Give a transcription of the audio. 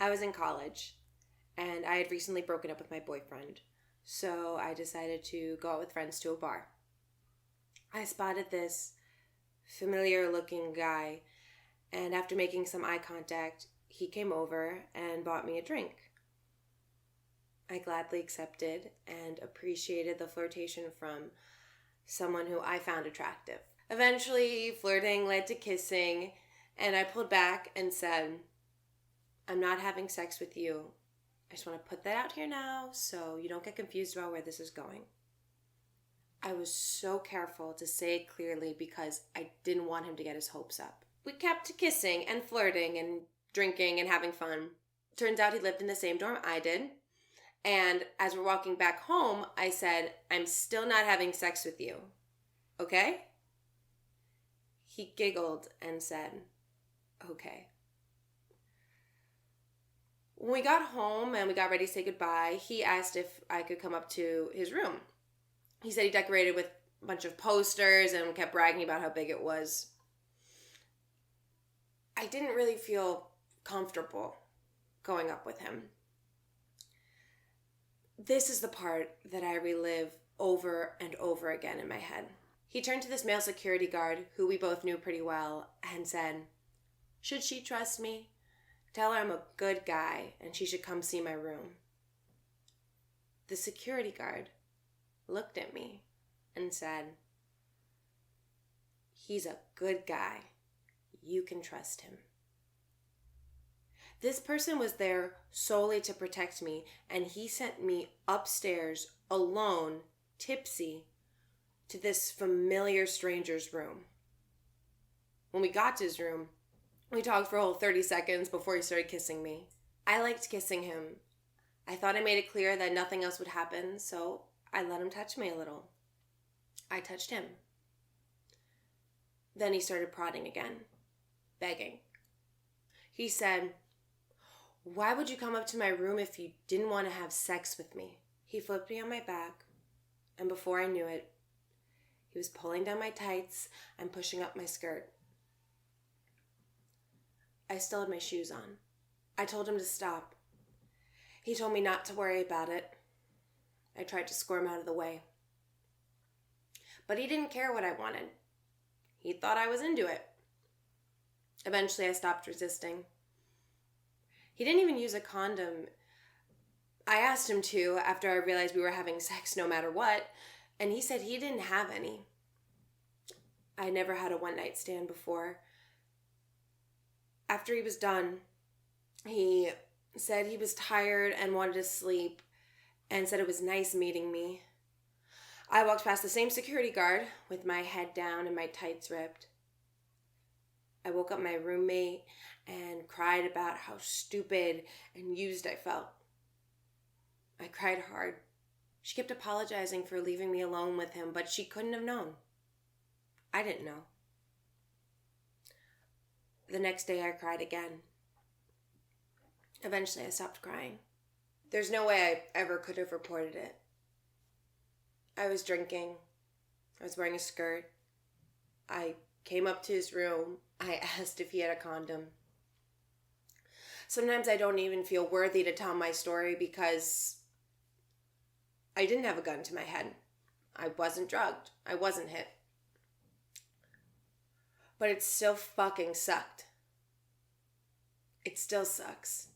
I was in college, and I had recently broken up with my boyfriend, so I decided to go out with friends to a bar. I spotted this familiar-looking guy, and after making some eye contact, he came over and bought me a drink. I gladly accepted and appreciated the flirtation from someone who I found attractive. Eventually, flirting led to kissing, and I pulled back and said, "I'm not having sex with you. I just want to put that out here now so you don't get confused about where this is going." I was so careful to say it clearly because I didn't want him to get his hopes up. We kept kissing and flirting and drinking and having fun. Turns out he lived in the same dorm I did. And as we're walking back home, I said, "I'm still not having sex with you. Okay?" He giggled and said, "Okay." When we got home and we got ready to say goodbye, he asked if I could come up to his room. He said he decorated with a bunch of posters and kept bragging about how big it was. I didn't really feel comfortable going up with him. This is the part that I relive over and over again in my head. He turned to this male security guard, who we both knew pretty well, and said, "Should she trust me? Tell her I'm a good guy and she should come see my room." The security guard looked at me and said, "He's a good guy. You can trust him." This person was there solely to protect me, and he sent me upstairs alone, tipsy, to this familiar stranger's room. When we got to his room, we talked for a whole 30 seconds before he started kissing me. I liked kissing him. I thought I made it clear that nothing else would happen, so I let him touch me a little. I touched him. Then he started prodding again, begging. He said, "Why would you come up to my room if you didn't want to have sex with me?" He flipped me on my back, and before I knew it, he was pulling down my tights and pushing up my skirt. I still had my shoes on. I told him to stop. He told me not to worry about it. I tried to squirm out of the way. But he didn't care what I wanted. He thought I was into it. Eventually, I stopped resisting. He didn't even use a condom. I asked him to after I realized we were having sex no matter what, and he said he didn't have any. I never had a one-night stand before. After he was done, he said he was tired and wanted to sleep and said it was nice meeting me. I walked past the same security guard with my head down and my tights ripped. I woke up my roommate and cried about how stupid and used I felt. I cried hard. She kept apologizing for leaving me alone with him, but she couldn't have known. I didn't know. The next day I cried again. Eventually I stopped crying. There's no way I ever could have reported it. I was drinking. I was wearing a skirt. I came up to his room. I asked if he had a condom. Sometimes I don't even feel worthy to tell my story because I didn't have a gun to my head. I wasn't drugged. I wasn't hit. But it still fucking sucked. It still sucks.